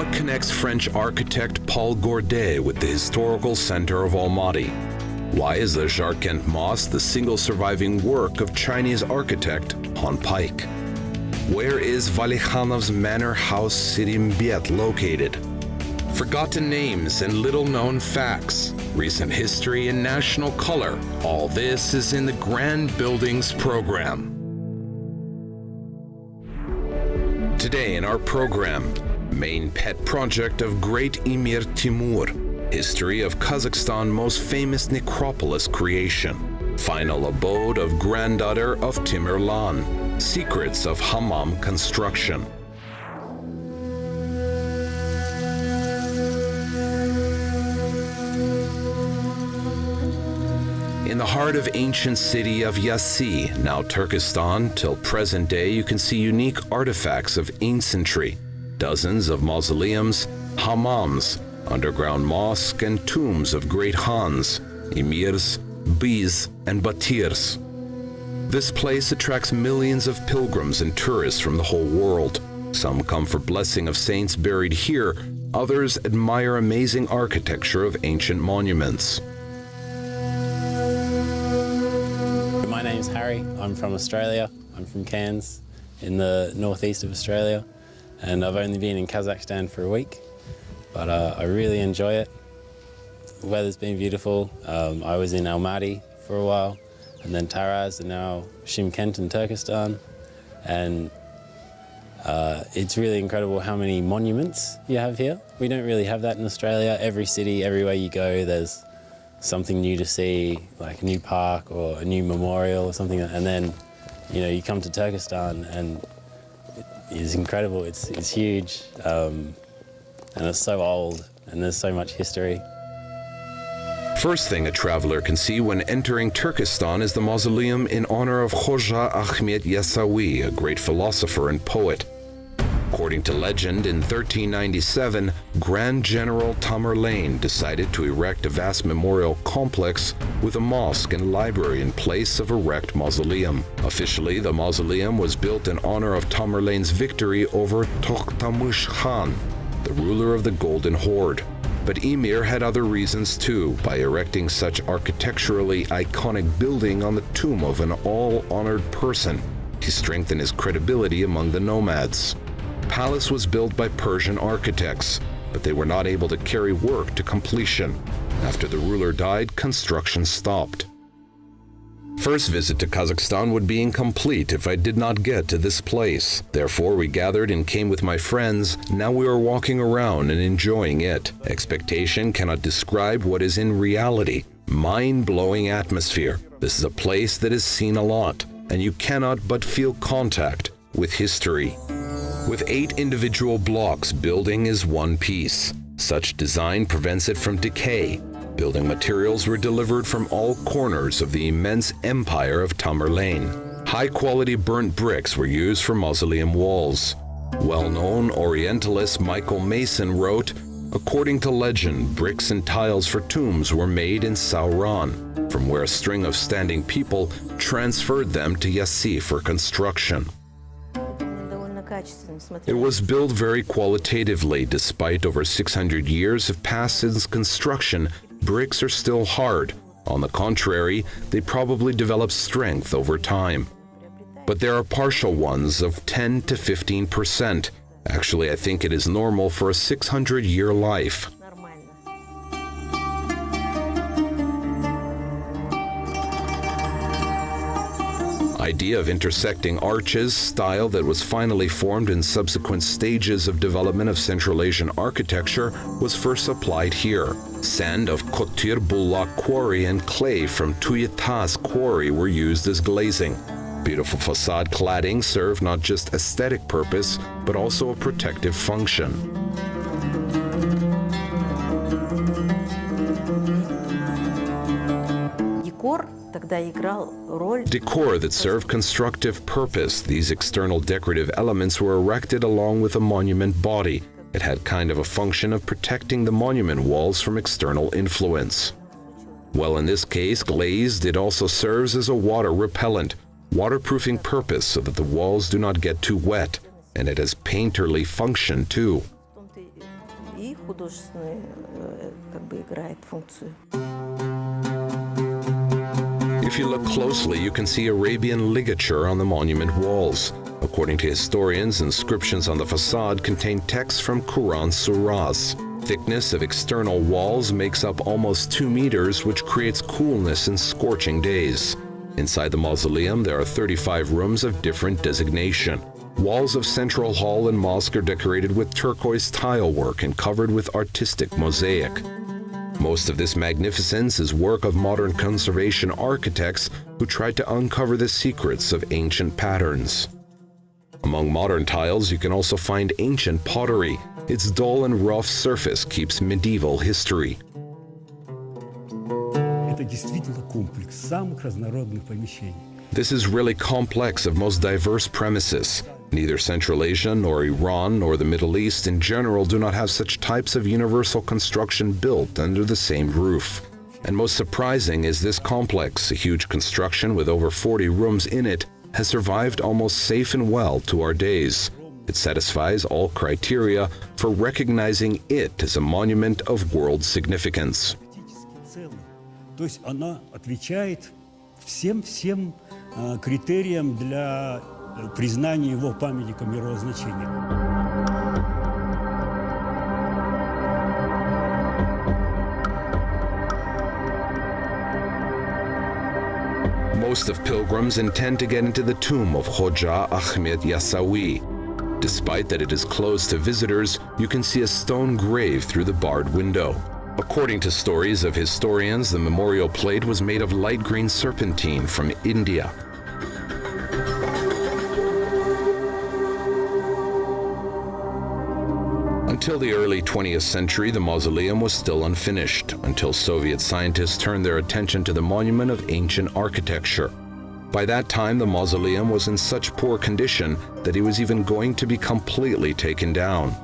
What connects French architect Paul Gourdet with the historical center of Almaty? Why is the Zharkent Mosque the single surviving work of Chinese architect Hon Pike? Where is Valikhanov's manor house Syrymbet located? Forgotten names and little-known facts, recent history and national color, all this is in the Grand Buildings program. Today in our program, main pet project of great Emir Timur, history of Kazakhstan most famous necropolis creation, final abode of granddaughter of Timurlan, secrets of hammam construction. In the heart of ancient city of Yassi, now Turkestan, till present day you can see unique artifacts of ancientry, dozens of mausoleums, hammams, underground mosque and tombs of great Hans, Emirs, Beys and Batirs. This place attracts millions of pilgrims and tourists from the whole world. Some come for blessing of saints buried here, others admire amazing architecture of ancient monuments. My name's Harry. I'm from Australia. I'm from Cairns in the northeast of Australia, and I've only been in Kazakhstan for a week, but I really enjoy it. The weather's been beautiful. I was in Almaty for a while, and then Taraz, and now Syrymbet in Turkestan, and it's really incredible how many monuments you have here. We don't really have that in Australia. Every city, everywhere you go, there's something new to see, like a new park or a new memorial or something, and then you come to Turkestan and it's incredible. It's huge, and it's so old, and there's so much history. First thing a traveler can see when entering Turkestan is the mausoleum in honor of Khoja Ahmed Yasawi, a great philosopher and poet. According to legend, in 1397, Grand General Tamerlane decided to erect a vast memorial complex with a mosque and library in place of a wrecked mausoleum. Officially, the mausoleum was built in honor of Tamerlane's victory over Tokhtamush Khan, the ruler of the Golden Horde. But Emir had other reasons too, by erecting such architecturally iconic building on the tomb of an all-honored person to strengthen his credibility among the nomads. The palace was built by Persian architects, but they were not able to carry work to completion. After the ruler died, construction stopped. First visit to Kazakhstan would be incomplete if I did not get to this place. Therefore, we gathered and came with my friends. Now we are walking around and enjoying it. Expectation cannot describe what is in reality. Mind-blowing atmosphere. This is a place that is seen a lot, and you cannot but feel contact with history. With 8 individual blocks, building is one piece. Such design prevents it from decay. Building materials were delivered from all corners of the immense empire of Tamerlane. High-quality burnt bricks were used for mausoleum walls. Well-known Orientalist Michael Mason wrote, "According to legend, bricks and tiles for tombs were made in Sauron, from where a string of standing people transferred them to Yassi for construction." It was built very qualitatively. Despite over 600 years have passed since construction, bricks are still hard. On the contrary, they probably develop strength over time. But there are partial ones of 10 to 15%. Actually, I think it is normal for a 600-year life. Idea of intersecting arches, style that was finally formed in subsequent stages of development of Central Asian architecture, was first applied here. Sand of Kotir Bullak quarry and clay from Tuyataz quarry were used as glazing. Beautiful facade cladding served not just aesthetic purpose, but also a protective function. Decor that served constructive purpose. These external decorative elements were erected along with the monument body. It had kind of a function of protecting the monument walls from external influence. Well, in this case, glazed, it also serves as a water repellent, waterproofing purpose so that the walls do not get too wet, and it has painterly function too. художественную, как бы играет функцию. If you look closely, you can see Arabian ligature on the monument walls. According to historians, inscriptions on the facade contain texts from Quran surahs. Thickness of external walls makes up almost 2 meters, which creates coolness in scorching days. Inside the mausoleum, there are 35 rooms of different designation. Walls of Central Hall and Mosque are decorated with turquoise tile work and covered with artistic mosaic. Most of this magnificence is work of modern conservation architects who tried to uncover the secrets of ancient patterns. Among modern tiles, you can also find ancient pottery. Its dull and rough surface keeps medieval history. This is really complex of most diverse premises. Neither Central Asia nor Iran nor the Middle East in general do not have such types of universal construction built under the same roof. And most surprising is this complex, a huge construction with over 40 rooms in it, has survived almost safe and well to our days. It satisfies all criteria for recognizing it as a monument of world significance. То есть она отвечает всем критериям для признания его памятником мирового значения. Most of pilgrims intend to get into the tomb of Hoja Ahmed Yassawi. Despite that it is closed to visitors, you can see a stone grave through the barred window. According to stories of historians, the memorial plate was made of light green serpentine from India. Until the early 20th century, the mausoleum was still unfinished, until Soviet scientists turned their attention to the monument of ancient architecture. By that time, the mausoleum was in such poor condition that it was even going to be completely taken down.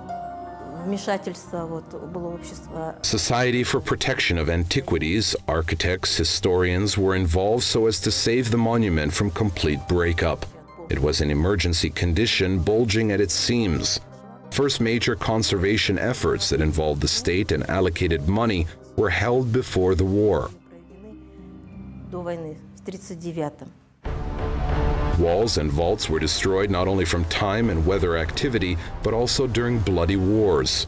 Society for Protection of Antiquities, architects, historians were involved so as to save the monument from complete breakup. It was in emergency condition, bulging at its seams. First major conservation efforts that involved the state and allocated money were held before the war. Walls and vaults were destroyed not only from time and weather activity, but also during bloody wars.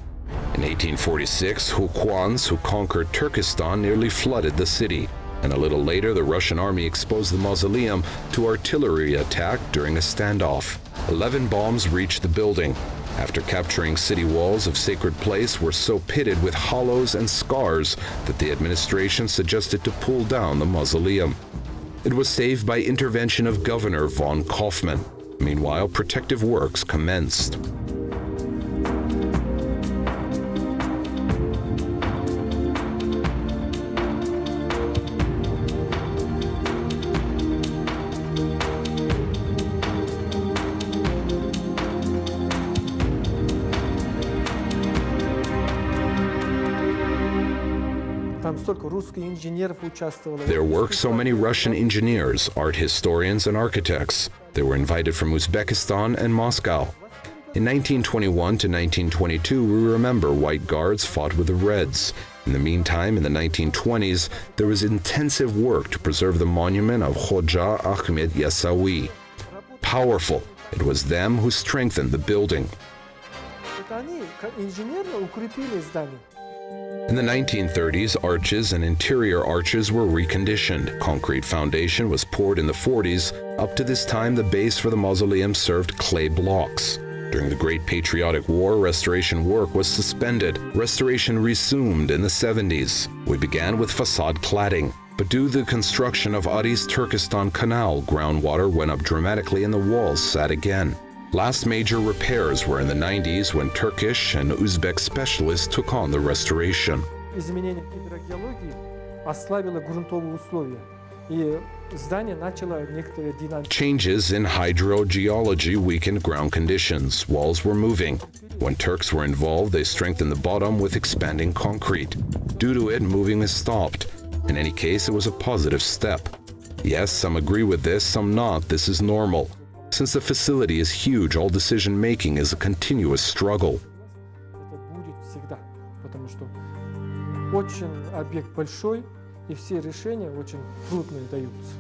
In 1846, Hukwans, who conquered Turkestan, nearly flooded the city. And a little later, the Russian army exposed the mausoleum to artillery attack during a standoff. 11 bombs reached the building. After capturing city walls of sacred place were so pitted with hollows and scars that the administration suggested to pull down the mausoleum. It was saved by intervention of Governor von Kaufmann. Meanwhile, protective works commenced. There worked so many Russian engineers, art historians, and architects. They were invited from Uzbekistan and Moscow. In 1921 to 1922, we remember white guards fought with the Reds. In the meantime, in the 1920s, there was intensive work to preserve the monument of Hoja Ahmed Yassawi. Powerful, it was them who strengthened the building. In the 1930s, arches and interior arches were reconditioned. Concrete foundation was poured in the 40s. Up to this time, the base for the mausoleum served clay blocks. During the Great Patriotic War, restoration work was suspended. Restoration resumed in the 70s. We began with facade cladding, but due to the construction of Aris Turkestan Canal, groundwater went up dramatically and the walls sat again. Last major repairs were in the 90s when Turkish and Uzbek specialists took on the restoration. Changes in hydrogeology weakened ground conditions. Walls were moving. When Turks were involved, they strengthened the bottom with expanding concrete. Due to it, moving is stopped. In any case, it was a positive step. Yes, some agree with this, some not. This is normal. Since the facility is huge, all decision-making is a continuous struggle. потому что очень объект большой, и все решения очень трудные даются.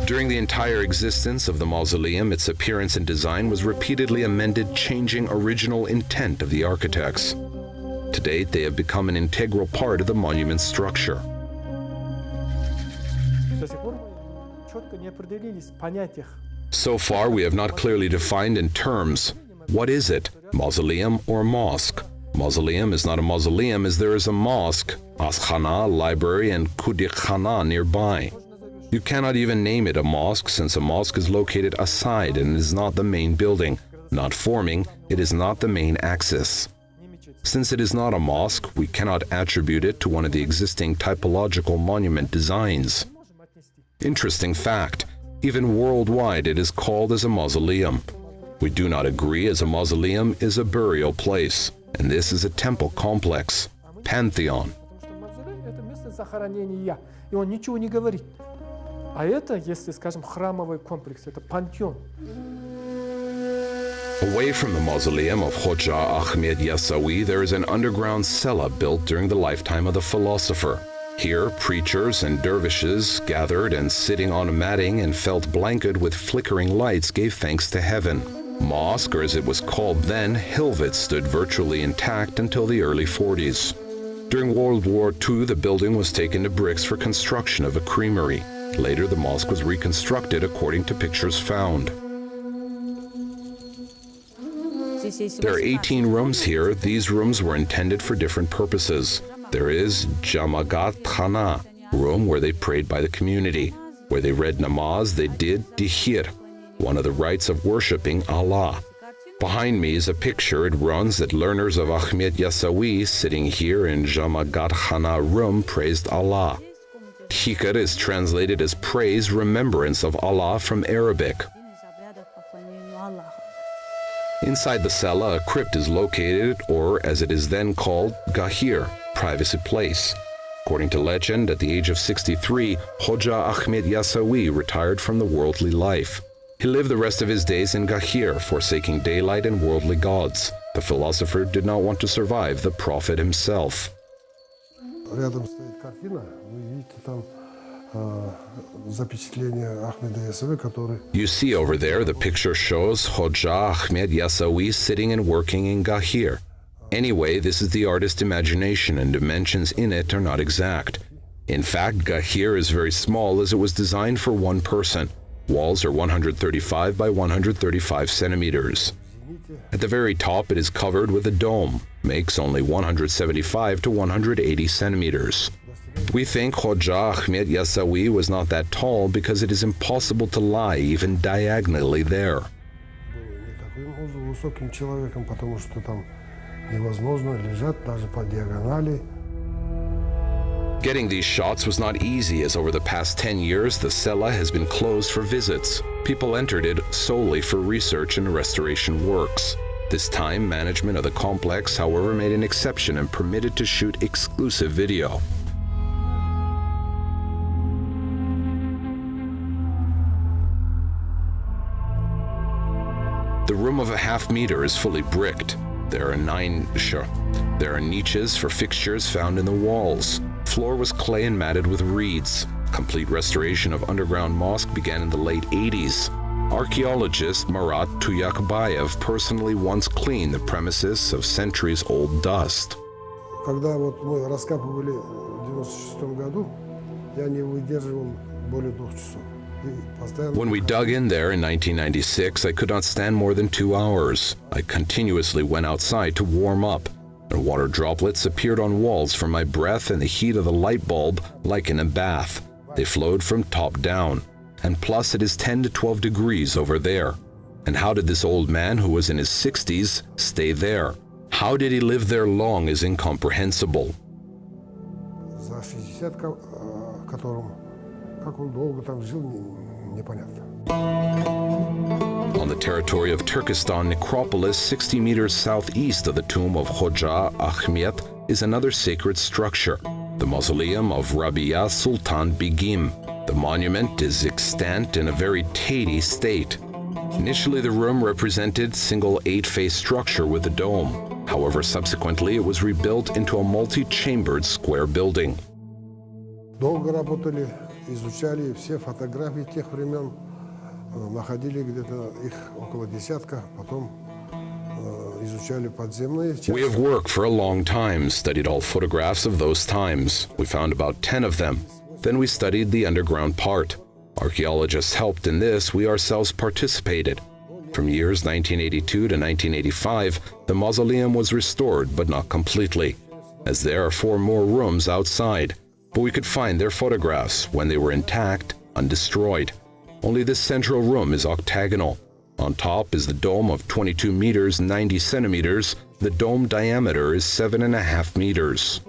During the entire existence of the mausoleum, its appearance and design was repeatedly amended, changing original intent of the architects. To date, they have become an integral part of the monument's structure. До сих пор мы четко не определились в понятиях. So far, we have not clearly defined in terms. What is it, mausoleum or mosque? Mausoleum is not a mausoleum as there is a mosque, askhana, library, and kudikhana nearby. You cannot even name it a mosque since a mosque is located aside and is not the main building. Not forming, it is not the main axis. Since it is not a mosque, we cannot attribute it to one of the existing typological monument designs. Interesting fact, even worldwide it is called as a mausoleum. We do not agree as a mausoleum is a burial place, and this is a temple complex, pantheon. Потому что мавзолей – это место захоронения, и он ничего не говорит. А это, если, скажем, храмовый комплекс, это пантеон. Away from the mausoleum of Hoja Ahmed Yassawi, there is an underground cella built during the lifetime of the philosopher. Here, preachers and dervishes gathered and sitting on a matting and felt blanket with flickering lights gave thanks to heaven. Mosque, or as it was called then, Hilvet, stood virtually intact until the early 40s. During World War II, the building was taken to bricks for construction of a creamery. Later, the mosque was reconstructed according to pictures found. There are 18 rooms here. These rooms were intended for different purposes. There is Jamagat Khana, room where they prayed by the community. Where they read namaz, they did dihir, one of the rites of worshipping Allah. Behind me is a picture. It runs that learners of Ahmed Yassawi sitting here in Jamagat Khana room praised Allah. Dhikr is translated as praise, remembrance of Allah from Arabic. Inside the cella, a crypt is located, or as it is then called, Gahir, privacy place. According to legend, at the age of 63, Hoja Ahmed Yassawi retired from the worldly life. He lived the rest of his days in Gahir, forsaking daylight and worldly gods. The philosopher did not want to survive the Prophet himself. Рядом стоит картина, вы видите там запечатление Ахмеда Яссави, который... You see over there, the picture shows Hoja Ahmed Yassawi sitting and working in Gahir. Anyway, this is the artist's imagination and dimensions in it are not exact. In fact, Gahir is very small as it was designed for one person. Walls are 135 by 135 centimeters. At the very top, it is covered with a dome, makes only 175 to 180 centimeters. We think Hoja Ahmed Yassawi was not that tall because it is impossible to lie even diagonally there. Высоким человеком, потому что там невозможно лежать даже по диагонали. Getting these shots was not easy as over the past 10 years the cella has been closed for visits. People entered it solely for research and restoration works. This time, management of the complex, however, made an exception and permitted to shoot exclusive video. The room of a half meter is fully bricked. There are niches for fixtures found in the walls. Floor was clay and matted with reeds. Complete restoration of underground mosque began in the late 80s. Archaeologist Marat Tuyakbayev personally once cleaned the premises of centuries-old dust. Когда вот мы раскапывали в 96 году, я не выдерживал более 2 часов. When we dug in there in 1996, I could not stand more than 2 hours. I continuously went outside to warm up, and water droplets appeared on walls from my breath and the heat of the light bulb like in a bath. They flowed from top down. And plus it is 10 to 12 degrees over there. And how did this old man who was in his 60s stay there? How did he live there long is incomprehensible. За 60, которым, как он долго там жил, непонятно. On the territory of Turkestan, necropolis 60 meters southeast of the tomb of Hoja Ahmed is another sacred structure, the mausoleum of Rabia Sultan Begim. The monument is extant in a very tatty state. Initially, the room represented single 8-face structure with a dome. However, subsequently it was rebuilt into a multi-chambered square building. Долго работали, изучали все фотографии тех времен, находили где-то их около десятка, потом изучали подземные части. We have worked for a long time, studied all photographs of those times. We found about 10 of them. Then we studied the underground part. Archaeologists helped in this, we ourselves participated. From years 1982 to 1985, the mausoleum was restored, but not completely, as there are 4 more rooms outside. But we could find their photographs when they were intact, undestroyed. Only this central room is octagonal. On top is the dome of 22 meters 90 centimeters. The dome diameter is 7.5 meters.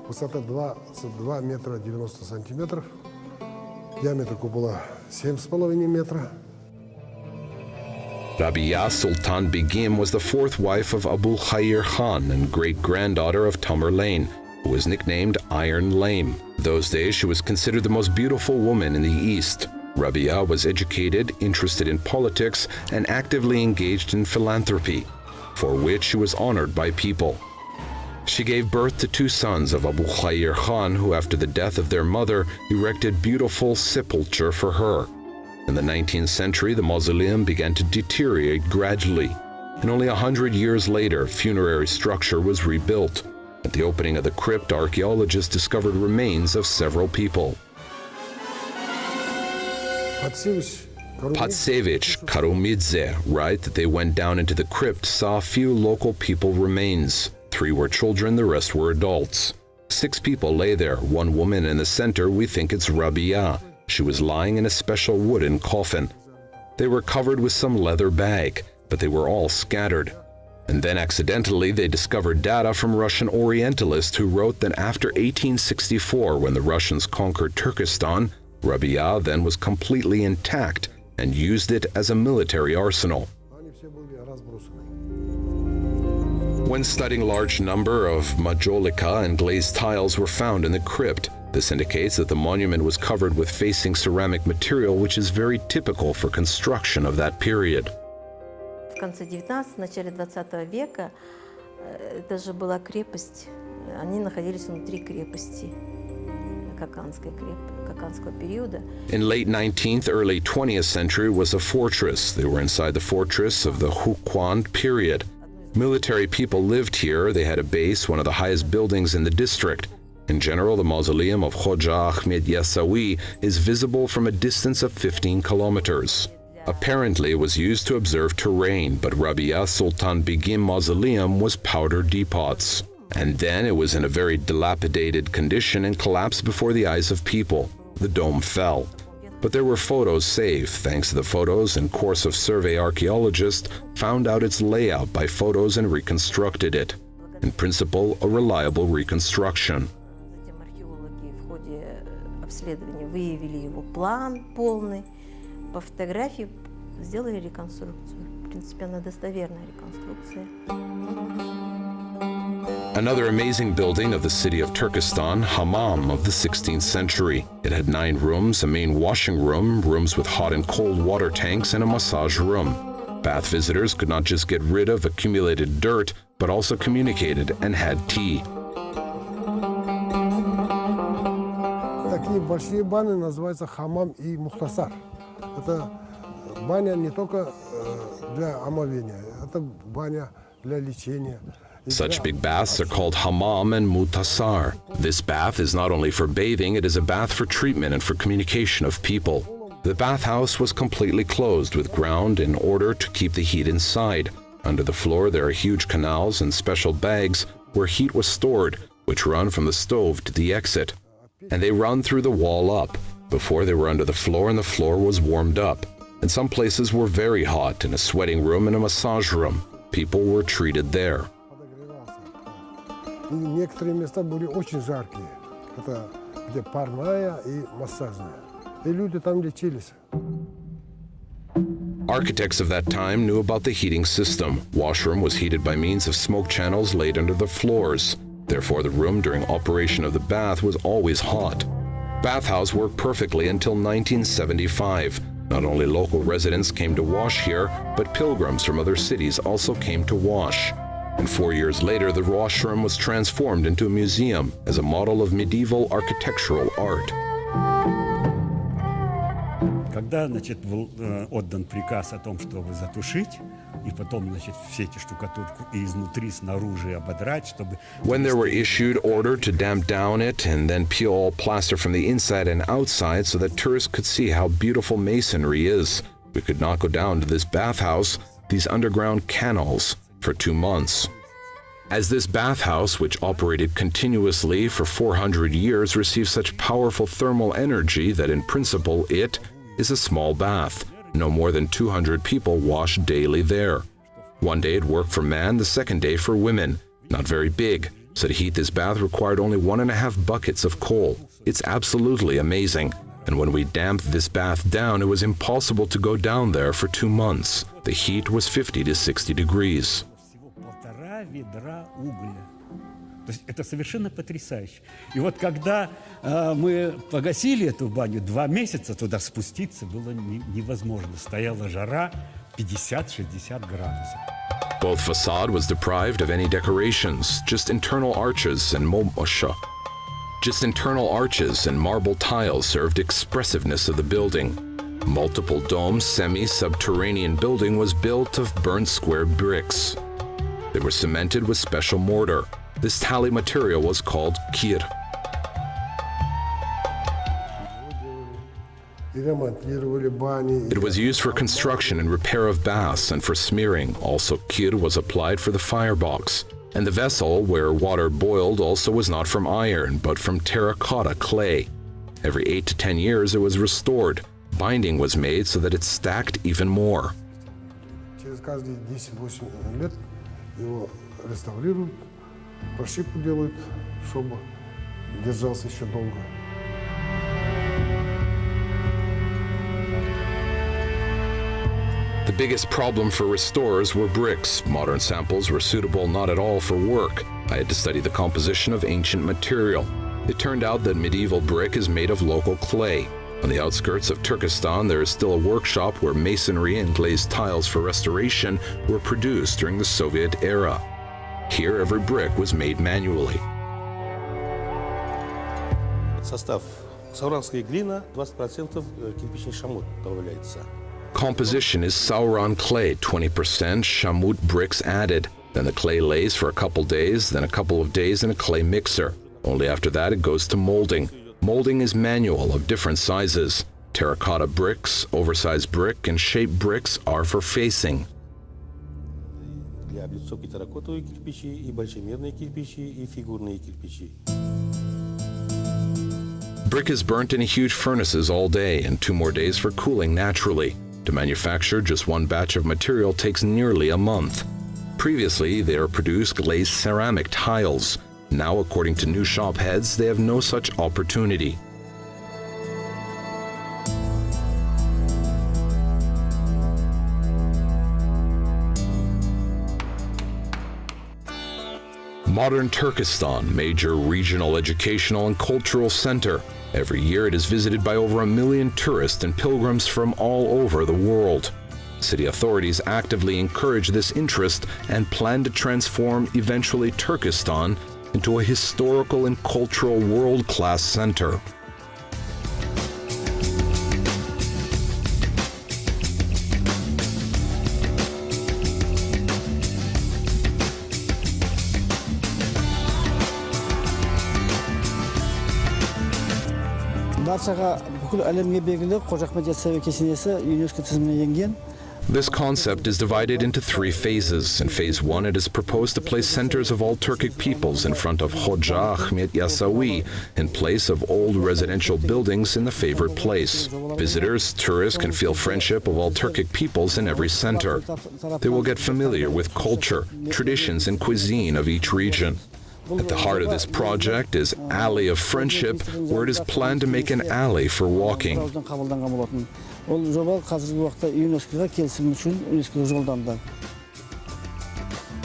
Высота 22 метра 90 сантиметров, диаметр купола 7,5 метра. Rabia Sultan Begim was the 4th wife of Abu Khair Khan and great-granddaughter of Tamerlane, who was nicknamed Iron Lame. In those days, she was considered the most beautiful woman in the East. Rabia was educated, interested in politics, and actively engaged in philanthropy, for which she was honored by people. She gave birth to 2 sons of Abu Khair Khan, who after the death of their mother erected beautiful sepulchre for her. In the 19th century, the mausoleum began to deteriorate gradually, and only 100 years later, funerary structure was rebuilt. At the opening of the crypt, archaeologists discovered remains of several people. Patsevich Karumidze write that they went down into the crypt, saw a few local people remains. 3 were children, the rest were adults. 6 people lay there, 1 woman in the center. We think it's Rabia. She was lying in a special wooden coffin. They were covered with some leather bag, but they were all scattered. And then accidentally they discovered data from Russian Orientalists who wrote that after 1864, when the Russians conquered Turkestan, Rabia then was completely intact and used it as a military arsenal. When studying, large number of majolika and glazed tiles were found in the crypt. This indicates that the monument was covered with facing ceramic material, which is very typical for construction of that period. В конце 19-го, начале 20 века это же была крепость. Они находились внутри крепости, Каканского периода. In late 19th, early 20th century was a fortress. They were inside the fortress of the Huquan period. Military people lived here. They had a base, one of the highest buildings in the district. In general, the mausoleum of Hoja Ahmed Yassawi is visible from a distance of 15 kilometers. Apparently, it was used to observe terrain, but Rabia Sultan Begim Mausoleum was powder depots. And then it was in a very dilapidated condition and collapsed before the eyes of people. The dome fell. But there were photos saved. Thanks to the photos and course of survey, archaeologists found out its layout by photos and reconstructed it. In principle, a reliable reconstruction. Затем археологи в ходе обследования выявили его план полный. По фотографии сделали реконструкцию. В принципе, она достоверная реконструкция. Another amazing building of the city of Turkestan, hammam of the 16th century. It had 9 rooms, a main washing room, rooms with hot and cold water tanks, and a massage room. Bath visitors could not just get rid of accumulated dirt, but also communicated and had tea. Такие большие баны называются хамам и мухтасар. Это баня не только для омовения, это баня для лечения. Such big baths are called hammam and mutasar. This bath is not only for bathing, it is a bath for treatment and for communication of people. The bathhouse was completely closed with ground in order to keep the heat inside. Under the floor there are huge canals and special bags where heat was stored, which run from the stove to the exit. And they run through the wall up. Before they were under the floor, and the floor was warmed up. And some places were very hot, in a sweating room and a massage room. People were treated there. И некоторые места были очень жаркие. Это где парная и массажная. И люди там лечились. Architects of that time knew about the heating system. Washroom was heated by means of smoke channels laid under the floors. Therefore, the room during operation of the bath was always hot. Bathhouse worked perfectly until 1975. Not only local residents came to wash here, but pilgrims from other cities also came to wash. And 4 years later, the washroom was transformed into a museum as a model of medieval architectural art. Когда, значит, был отдан приказ о том, чтобы затушить, и потом, значит, все эти штукатурку и изнутри, снаружи ободрать, чтобы... When there were issued order to damp down it and then peel all plaster from the inside and outside so that tourists could see how beautiful masonry is, we could not go down to this bathhouse, these underground canals, for 2 months. As this bathhouse, which operated continuously for 400 years, received such powerful thermal energy that in principle it is a small bath. No more than 200 people wash daily there. One day it worked for man, the second day for women. Not very big, so to heat this bath required only 1.5 buckets of coal. It's absolutely amazing. And when we damped this bath down, it was impossible to go down there for 2 months. The heat was 50 to 60 degrees. Ведра угля. То есть это совершенно потрясающе. И вот когда мы погасили эту баню, 2 месяца туда спуститься было невозможно. Стояла жара 50-60 градусов. Both facade was deprived of any decorations, just internal arches and Just internal arches and marble tiles served expressiveness of the building. Multiple domed semi-subterranean building was built of burnt square bricks. They were cemented with special mortar. This tally material was called kir. It was used for construction and repair of baths and for smearing. Also, kir was applied for the firebox. And the vessel where water boiled also was not from iron, but from terracotta clay. Every 8 to 10 years it was restored. Binding was made so that it stacked even more. Его реставрируют, прошивку делают, чтобы держался еще долго. The biggest problem for restorers were bricks. Modern samples were suitable not at all for work. I had to study the composition of ancient material. It turned out that medieval brick is made of local clay. On the outskirts of Turkestan, there is still a workshop where masonry and glazed tiles for restoration were produced during the Soviet era. Here, every brick was made manually. Состав сауранская глина, 20% кирпичный шамут добавляется. Composition is Sauron clay, 20% shamut bricks added. Then the clay lays for a couple days, then a couple of days in a clay mixer. Only after that it goes to molding. Molding is manual of different sizes. Terracotta bricks, oversized brick, and shaped bricks are for facing. Для облицовки терракотовые кирпичи и большемерные кирпичи и фигурные кирпичи. Brick is burnt in huge furnaces all day and 2 more days for cooling naturally. To manufacture just one batch of material takes nearly a month. Previously, they are produced glazed ceramic tiles. Now, according to new shop heads, they have no such opportunity. Modern Turkestan, major regional educational and cultural center. Every year it is visited by over 1 million tourists and pilgrims from all over the world. City authorities actively encourage this interest and plan to transform eventually Turkestan into a historical and cultural world-class center. Баршаға бүкіл әлемге белгілі Қожа Ахмет Яссауи кесенесі ЮНЕСКО тізіміне енген. This concept is divided into 3 phases. In phase 1, it is proposed to place centers of all Turkic peoples in front of Hoja Ahmet Yasawi, in place of old residential buildings in the favored place. Visitors, tourists can feel friendship of all Turkic peoples in every center. They will get familiar with culture, traditions, and cuisine of each region. At the heart of this project is Alley of Friendship, where it is planned to make an alley for walking.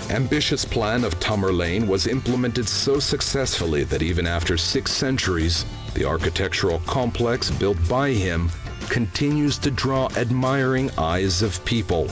Ambitious plan of Tamer Lane was implemented so successfully that even after 6 centuries, the architectural complex built by him continues to draw admiring eyes of people.